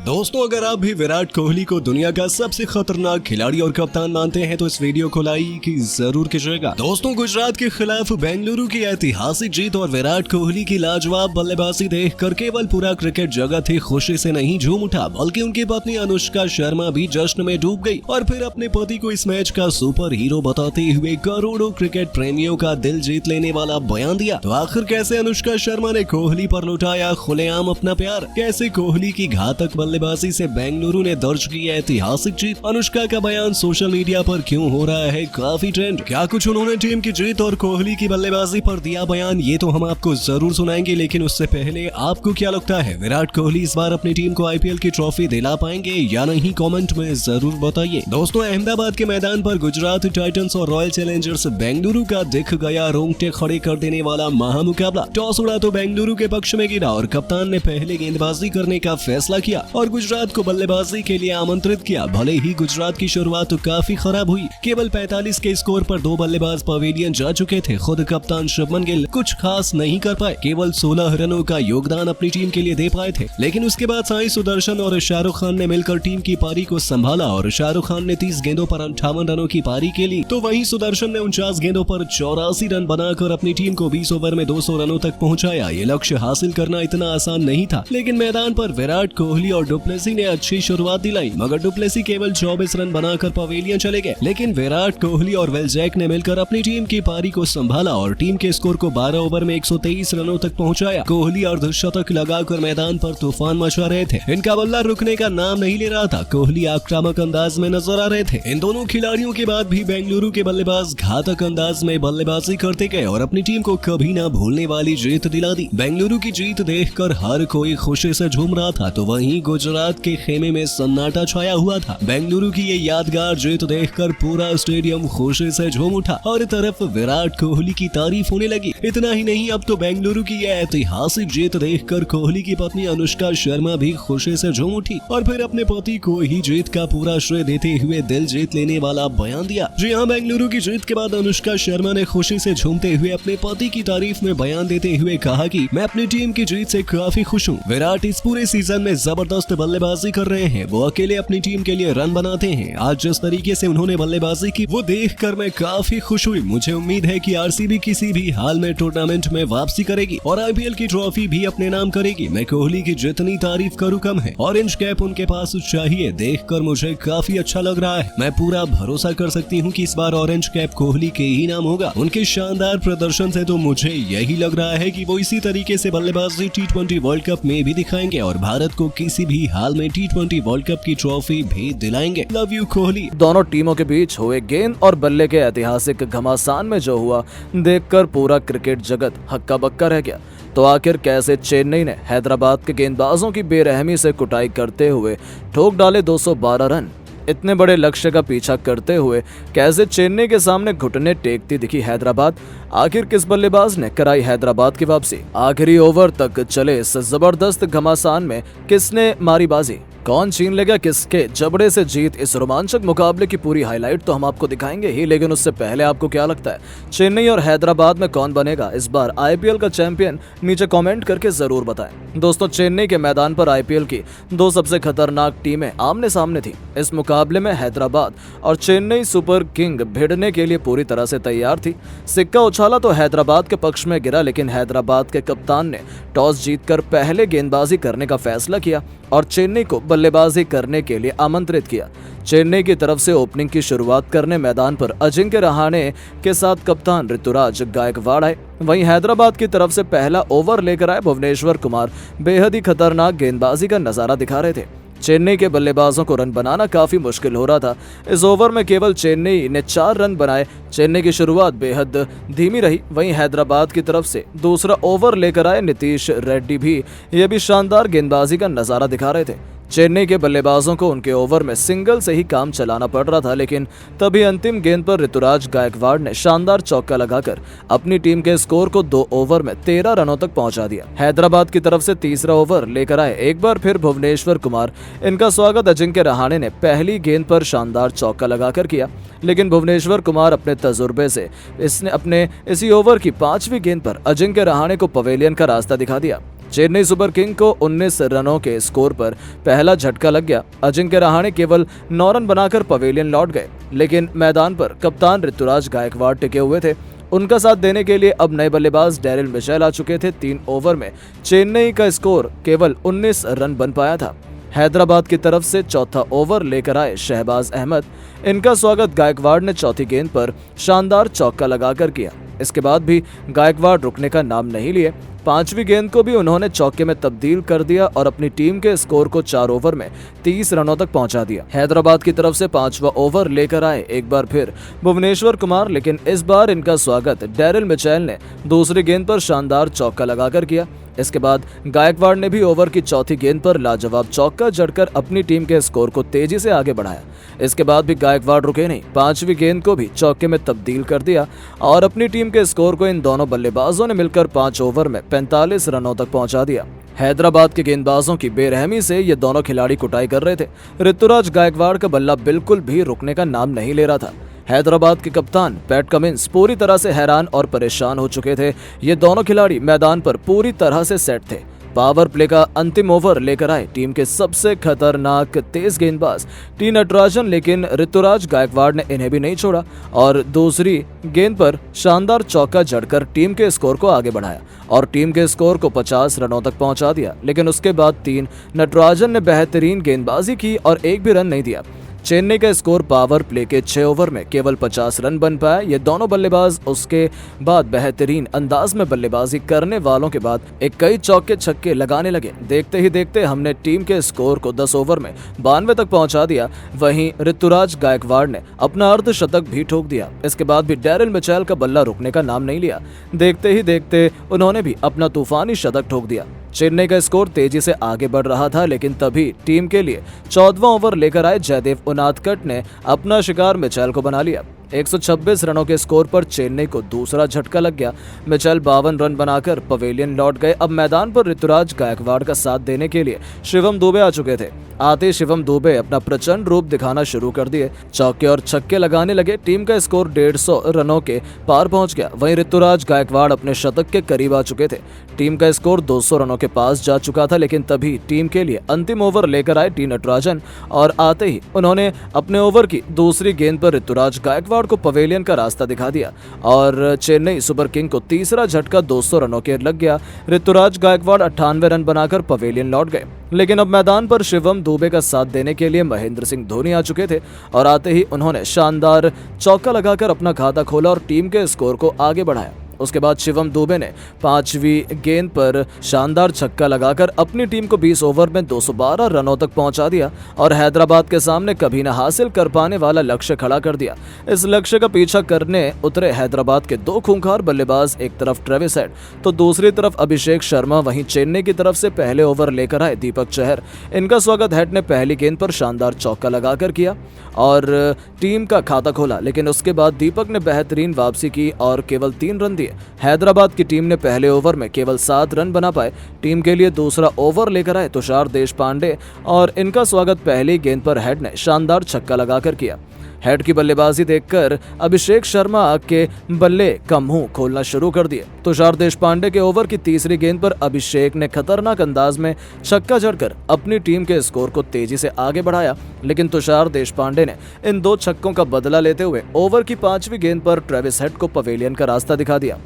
दोस्तों, अगर आप भी विराट कोहली को दुनिया का सबसे खतरनाक खिलाड़ी और कप्तान मानते हैं तो इस वीडियो को लाइक जरूर कीजिएगा। दोस्तों, गुजरात के खिलाफ बेंगलुरु की ऐतिहासिक जीत और विराट कोहली की लाजवाब बल्लेबाजी देखकर केवल पूरा क्रिकेट जगत ही खुशी से नहीं झूम उठा, बल्कि उनकी पत्नी अनुष्का शर्मा भी जश्न में डूब गई और फिर अपने पति को इस मैच का सुपर हीरो बताते हुए करोड़ों क्रिकेट प्रेमियों का दिल जीत लेने वाला बयान दिया। तो आखिर कैसे अनुष्का शर्मा ने कोहली पर लुटाया खुलेआम अपना प्यार, कैसे कोहली की घातक बल्लेबाजी से बेंगलुरु ने दर्ज की ऐतिहासिक जीत, अनुष्का का बयान सोशल मीडिया पर क्यों हो रहा है काफी ट्रेंड, क्या कुछ उन्होंने टीम की जीत और कोहली की बल्लेबाजी पर दिया बयान, ये तो हम आपको जरूर सुनाएंगे। लेकिन उससे पहले आपको क्या लगता है, विराट कोहली इस बार अपनी टीम को आईपीएल की ट्रॉफी दिला पाएंगे या नहीं, कमेंट में जरूर बताइए। दोस्तों, अहमदाबाद के मैदान पर गुजरात टाइटंस और रॉयल चैलेंजर्स बेंगलुरु का दिख गया रोंगटे खड़े कर देने वाला महामुकाबला। टॉस उड़ा तो बेंगलुरु के पक्ष में गिरा और कप्तान ने पहले गेंदबाजी करने का फैसला किया और गुजरात को बल्लेबाजी के लिए आमंत्रित किया। भले ही गुजरात की शुरुआत तो काफी खराब हुई, केवल 45 के स्कोर पर 2 बल्लेबाज पवेलियन जा चुके थे। खुद कप्तान शुभमन गिल कुछ खास नहीं कर पाए, केवल 16 रनों का योगदान अपनी टीम के लिए दे पाए थे। लेकिन उसके बाद साई सुदर्शन और शाहरुख खान ने मिलकर टीम की पारी को संभाला और शाहरुख खान ने 30 गेंदों पर 58 रनों की पारी खेली, तो वहीं सुदर्शन ने 49 गेंदों पर 84 रन बनाकर अपनी टीम को 20 ओवर में 200 रनों तक पहुंचाया। ये लक्ष्य हासिल करना इतना आसान नहीं था, लेकिन मैदान पर विराट कोहली और डुप्लेसी ने अच्छी शुरुआत दिलाई, मगर डुप्लेसी केवल 24 रन बनाकर पवेलियन चले गए। लेकिन विराट कोहली और वेल जैक ने मिलकर अपनी टीम की पारी को संभाला और टीम के स्कोर को 12 ओवर में 123 रनों तक पहुंचाया। कोहली अर्धशतक लगाकर मैदान पर तूफान मचा रहे थे, इनका बल्ला रुकने का नाम नहीं ले रहा था। कोहली आक्रामक अंदाज में नजर आ रहे थे। इन दोनों खिलाड़ियों के बाद भी बेंगलुरु के बल्लेबाज घातक अंदाज में बल्लेबाजी करते गए और अपनी टीम को कभी न भूलने वाली जीत दिला दी। बेंगलुरु की जीत देखकर हर कोई खुशी से झूम रहा था, तो वहीं गुजरात के खेमे में सन्नाटा छाया हुआ था। बेंगलुरु की ये यादगार जीत देखकर पूरा स्टेडियम खुशी से झूम उठा। हर तरफ विराट कोहली की तारीफ होने लगी। इतना ही नहीं, अब तो बेंगलुरु की ये ऐतिहासिक जीत देखकर कोहली की पत्नी अनुष्का शर्मा भी खुशी से झूम उठी और फिर अपने पति को ही जीत का पूरा श्रेय देते हुए दिल जीत लेने वाला बयान दिया। जी हाँ, बेंगलुरु की जीत के बाद अनुष्का शर्मा ने खुशी से झूमते हुए अपने पति की तारीफ में बयान देते हुए कहा कि मैं अपनी टीम की जीत से काफी खुश हूँ। विराट इस पूरे सीजन में जबरदस्त बल्लेबाजी कर रहे हैं, वो अकेले अपनी टीम के लिए रन बनाते हैं। आज जिस तरीके से उन्होंने बल्लेबाजी की वो देखकर मैं काफी खुश हुई। मुझे उम्मीद है कि आरसीबी किसी भी हाल में टूर्नामेंट में वापसी करेगी और आईपीएल की ट्रॉफी भी अपने नाम करेगी। मैं कोहली की जितनी तारीफ करूँ कम है। ऑरेंज कैप उनके पास चाहिए, देखकर मुझे काफी अच्छा लग रहा है। मैं पूरा भरोसा कर सकती हूँ कि इस बार ऑरेंज कैप कोहली के ही नाम होगा। उनके शानदार प्रदर्शन से तो मुझे यही लग रहा है कि वो इसी तरीके से बल्लेबाजी T20 वर्ल्ड कप में भी दिखाएंगे और भारत को किसी भी हाल में T20 वर्ल्ड कप की ट्रॉफी भी दिलाएंगे। Love you Kohli. दोनों टीमों के बीच हुए गेंद और बल्ले के ऐतिहासिक घमासान में जो हुआ देखकर पूरा क्रिकेट जगत हक्का बक्का रह गया। तो आखिर कैसे चेन्नई ने हैदराबाद के गेंदबाजों की बेरहमी से कुटाई करते हुए ठोक डाले 212 रन। इतने बड़े लक्ष्य का पीछा करते हुए कैसे चेन्नई के सामने घुटने टेकती दिखी हैदराबाद। आखिर किस बल्लेबाज ने कराई हैदराबाद की वापसी। आखिरी ओवर तक चले इस जबरदस्त घमासान में किसने मारी बाजी, कौन छीन लेगा किसके जबड़े से जीत। इस रोमांचक मुकाबले की पूरी हाईलाइट तो हम आपको दिखाएंगे ही, लेकिन उससे पहले आपको क्या लगता है चेन्नई और हैदराबाद में कौन बनेगा इस बार आईपीएल का चैंपियन, नीचे कमेंट करके जरूर बताएं। दोस्तों, चेन्नई के मैदान पर आईपीएल की 2 सबसे खतरनाक टीमें आमने सामने थी। इस मुकाबले में हैदराबाद और चेन्नई सुपर किंग भिड़ने के लिए पूरी तरह से तैयार थी। सिक्का उछाला तो हैदराबाद के पक्ष में गिरा, लेकिन हैदराबाद के कप्तान ने टॉस जीतकर पहले गेंदबाजी करने का फैसला किया और चेन्नई को बल्लेबाजी करने के लिए आमंत्रित किया। चेन्नई की तरफ से ओपनिंग की शुरुआत करने मैदान पर अजिंक्य रहाणे के साथ कप्तान ऋतुराज गायकवाड़ आए। वहीं हैदराबाद की तरफ से पहला ओवर लेकर आए भुवनेश्वर कुमार बेहद ही खतरनाक गेंदबाजी का नजारा दिखा रहे थे। चेन्नई के बल्लेबाजों को रन बनाना काफी मुश्किल हो रहा था। इस ओवर में केवल चेन्नई ने 4 रन बनाए। चेन्नई की शुरुआत बेहद धीमी रही। वहीं हैदराबाद की तरफ से दूसरा ओवर लेकर आए नीतीश रेड्डी भी ये भी शानदार गेंदबाजी का नजारा दिखा रहे थे। चेन्नई के बल्लेबाजों को उनके ओवर में सिंगल से ही काम चलाना पड़ रहा था, लेकिन तभी अंतिम गेंद पर ऋतुराज गायकवाड़ ने शानदार चौका लगाकर अपनी टीम के स्कोर को 2 ओवर में 13 रनों तक पहुंचा दिया। हैदराबाद की तरफ से तीसरा ओवर लेकर आए एक बार फिर भुवनेश्वर कुमार। इनका स्वागत अजिंक्य रहाणे ने पहली गेंद पर शानदार चौका लगाकर किया, लेकिन भुवनेश्वर कुमार अपने तजुर्बे से इसने अपने इसी ओवर की 5वीं गेंद पर अजिंक्य रहाणे को पवेलियन का रास्ता दिखा दिया। चेन्नई सुपर किंग को 19 रनों के स्कोर पर पहला झटका लग गया। अजिंक्य रहाणे केवल 9 रन बनाकर पवेलियन लौट गए, लेकिन मैदान पर कप्तान ऋतुराज गायकवाड़ टिके हुए थे। उनका साथ देने के लिए अब नए बल्लेबाज डेरिल मिचेल आ चुके थे। 3 ओवर में चेन्नई का स्कोर केवल 19 रन बन पाया था। हैदराबाद की तरफ से चौथा ओवर लेकर आए शहबाज अहमद। इनका स्वागत गायकवाड़ ने चौथी गेंद पर शानदार चौका लगाकर किया। इसके बाद भी गायकवाड़ रुकने का नाम नहीं लिए। 5वीं गेंद को भी उन्होंने चौके में तब्दील कर दिया और अपनी टीम के स्कोर को 4 ओवर में 30 रनों तक पहुंचा दिया। हैदराबाद की तरफ से 5वां ओवर लेकर आए एक बार फिर भुवनेश्वर कुमार, लेकिन इस बार इनका स्वागत डेरिल मिचेल ने दूसरी गेंद पर शानदार चौका लगाकर किया। इसके बाद गायकवाड़ ने भी ओवर की चौथी गेंद पर लाजवाब चौका जड़कर अपनी टीम के स्कोर को तेजी से आगे बढ़ाया। इसके बाद भी गायकवाड़ रुके नहीं, 5वीं गेंद को भी चौके में तब्दील कर दिया और अपनी टीम के स्कोर को इन दोनों बल्लेबाजों ने मिलकर 5 ओवर में 45 रनों तक पहुंचा दिया। हैदराबाद के गेंदबाजों की बेरहमी से ये दोनों खिलाड़ी कुटाई कर रहे थे। ऋतुराज गायकवाड़ का बल्ला बिल्कुल भी रुकने का नाम नहीं ले रहा था। हैदराबाद के कप्तान पैट कमिंस पूरी तरह से हैरान और परेशान हो चुके थे। ये दोनों खिलाड़ी मैदान पर पूरी तरह से सेट थे। पावर प्ले का अंतिम ओवर लेकर आए टीम के सबसे खतरनाक तेज गेंदबाज टी नटराजन, लेकिन ऋतुराज गायकवाड़ ने इन्हें भी नहीं छोड़ा और दूसरी गेंद पर शानदार चौका जड़कर टीम के स्कोर को आगे बढ़ाया और टीम के स्कोर को 50 रनों तक पहुंचा दिया। लेकिन उसके बाद 3 नटराजन ने बेहतरीन गेंदबाजी की और एक भी रन नहीं दिया। चेन्नई का स्कोर पावर प्ले के 6 ओवर में केवल 50 रन बन पाया। ये दोनों बल्लेबाज उसके बाद बेहतरीन अंदाज में बल्लेबाजी करने वालों के बाद एक कई चौके छक्के लगाने लगे। देखते ही देखते हमने टीम के स्कोर को 10 ओवर में 92 तक पहुंचा दिया। वहीं ऋतुराज गायकवाड़ ने अपना अर्धशतक भी ठोक दिया। इसके बाद भी डेरिल मिचेल का बल्ला रुकने का नाम नहीं लिया। देखते ही देखते उन्होंने भी अपना तूफानी शतक ठोक दिया। चेन्नई का स्कोर तेजी से आगे बढ़ रहा था, लेकिन तभी टीम के लिए 14वां ओवर लेकर आए जयदेव उनादकट ने अपना शिकार मिचेल को बना लिया। 126 रनों के स्कोर पर चेन्नई को दूसरा झटका लग गया। मिचेल 52 रन बनाकर पवेलियन लौट गए। अब मैदान पर ऋतुराज गायकवाड़ का साथ देने के लिए शिवम दुबे आ चुके थे। आते शिवम दुबे अपना प्रचंड रूप दिखाना शुरू कर दिए, चौके और छक्के लगाने लगे। टीम का स्कोर 150 रनों के पार पहुंच गया। वहीं ऋतुराज गायकवाड़ अपने शतक के करीब आ चुके थे। टीम का स्कोर 200 रनों के पास जा चुका था, लेकिन तभी टीम के लिए अंतिम ओवर लेकर आए टी नटराजन और आते ही उन्होंने अपने ओवर की दूसरी गेंद पर ऋतुराज गायकवाड़ को पवेलियन का रास्ता दिखा दिया और चेन्नई सुपर किंग को तीसरा झटका 200 रनों के लग गया। ऋतुराज गायकवाड़ 98 रन बनाकर पवेलियन लौट गए, लेकिन अब मैदान पर शिवम दुबे का साथ देने के लिए महेंद्र सिंह धोनी आ चुके थे और आते ही उन्होंने शानदार चौका लगाकर अपना खाता खोला और टीम के स्कोर को आगे बढ़ाया। उसके बाद शिवम दुबे ने 5वीं गेंद पर शानदार छक्का लगाकर अपनी टीम को 20 ओवर में 212 रनों तक पहुंचा दिया और हैदराबाद के सामने कभी न हासिल कर पाने वाला लक्ष्य खड़ा कर दिया। इस लक्ष्य का पीछा करने उतरे हैदराबाद के 2 खूंखार बल्लेबाज, एक तरफ ट्रेविस हेड तो दूसरी तरफ अभिषेक शर्मा। वहीं चेन्नई की तरफ से पहले ओवर लेकर आए दीपक चहर। इनका स्वागत हेड ने पहली गेंद पर शानदार चौका लगाकर किया और टीम का खाता खोला, लेकिन उसके बाद दीपक ने बेहतरीन वापसी की और केवल 3 रन दिए। हैदराबाद की टीम ने पहले ओवर में केवल 7 रन बना पाए। टीम के लिए दूसरा ओवर लेकर आए तुषार देशपांडे और इनका स्वागत पहली गेंद पर हेड ने शानदार छक्का लगाकर किया। हेड की बल्लेबाजी देखकर अभिषेक शर्मा के बल्ले का मुंह खोलना शुरू कर दिए। तुषार देशपांडे के ओवर की तीसरी गेंद पर अभिषेक ने खतरनाक अंदाज में छक्का जड़कर अपनी टीम के स्कोर को तेजी से आगे बढ़ाया, लेकिन तुषार देशपांडे ने इन 2 छक्कों का बदला लेते हुए ओवर की 5वीं गेंद पर ट्रेविस हेड को पवेलियन का रास्ता दिखा दिया।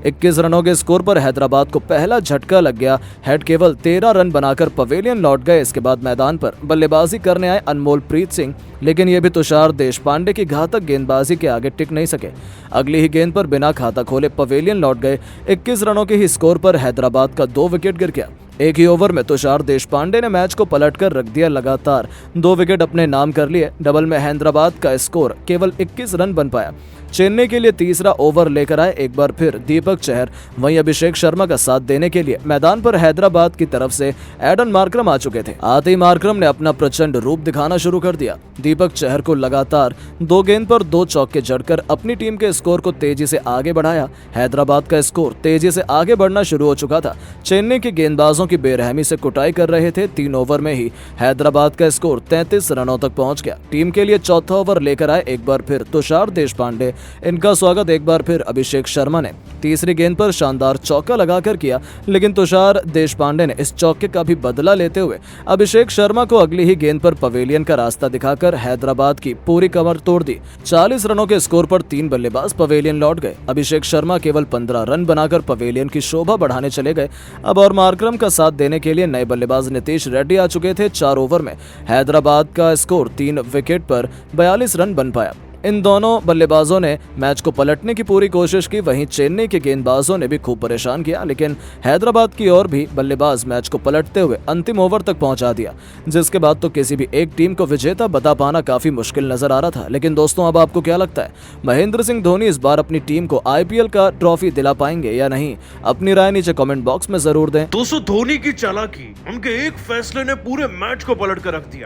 21 रनों के स्कोर पर हैदराबाद को पहला झटका लग गया। हेड केवल 13 रन बनाकर पवेलियन लौट गए। इसके बाद मैदान पर बल्लेबाजी करने आए अनमोल प्रीत सिंह, लेकिन ये भी तुषार देशपांडे की घातक गेंदबाजी के आगे टिक नहीं सके। अगली ही गेंद पर बिना खाता खोले पवेलियन लौट गए। 21 रनों के ही स्कोर पर हैदराबाद का 2 विकेट गिर गया। एक ही ओवर में तुषार देशपांडे ने मैच को पलटकर रख दिया। लगातार 2 विकेट अपने नाम कर लिए। डबल में हैदराबाद का स्कोर केवल 21 रन बन पाया। चेन्नई के लिए तीसरा ओवर लेकर आए एक बार फिर दीपक चहर। वहीं अभिषेक शर्मा का साथ देने के लिए मैदान पर हैदराबाद की तरफ से एडन मार्करम आ चुके थे। आते ही मार्करम ने अपना प्रचंड रूप दिखाना शुरू कर दिया। दीपक चहर को लगातार 2 गेंद पर 2 चौके जड़कर अपनी टीम के स्कोर को तेजी से आगे बढ़ाया। हैदराबाद का स्कोर तेजी से आगे बढ़ना शुरू हो चुका था। चेन्नई के गेंदबाजों की बेरहमी से कुटाई कर रहे थे। 3 ओवर में ही हैदराबाद का स्कोर 33 रनों तक पहुंच गया। टीम के लिए चौथा ओवर लेकर आए एक बार फिर तुषार देशपांडे। इनका स्वागत एक बार फिर अभिषेक शर्मा ने तीसरी गेंद पर शानदार चौका लगाकर किया, लेकिन तुषार देशपांडे ने इस चौके का भी बदला लेते हुए अभिषेक शर्मा को अगली ही गेंद पर पवेलियन का रास्ता दिखाकर हैदराबाद की पूरी कमर तोड़ दी। 40 रनों के स्कोर पर 3 बल्लेबाज पवेलियन लौट गए। अभिषेक शर्मा केवल 15 रन बनाकर पवेलियन की शोभा बढ़ाने चले गए। अब और मार्करम का साथ देने के लिए नए बल्लेबाज नीतीश रेड्डी आ चुके थे। 4 ओवर में हैदराबाद का स्कोर 3 विकेट पर 42 रन बन पाया। इन दोनों बल्लेबाजों ने मैच को पलटने की पूरी कोशिश की। वहीं चेन्नई के गेंदबाजों ने भी खूब परेशान किया, लेकिन हैदराबाद की ओर भी बल्लेबाज मैच को पलटते हुए अंतिम ओवर तक पहुंचा दिया, जिसके बाद तो किसी भी एक टीम को विजेता बता पाना काफी मुश्किल नजर आ रहा था। लेकिन दोस्तों, अब आपको क्या लगता है, महेंद्र सिंह धोनी इस बार अपनी टीम को IPL का ट्रॉफी दिला पाएंगे या नहीं? अपनी राय नीचे कमेंट बॉक्स में जरूर दें। दोस्तों, धोनी की चालाकी, उनके एक फैसले ने पूरे मैच को पलट कर रख दिया।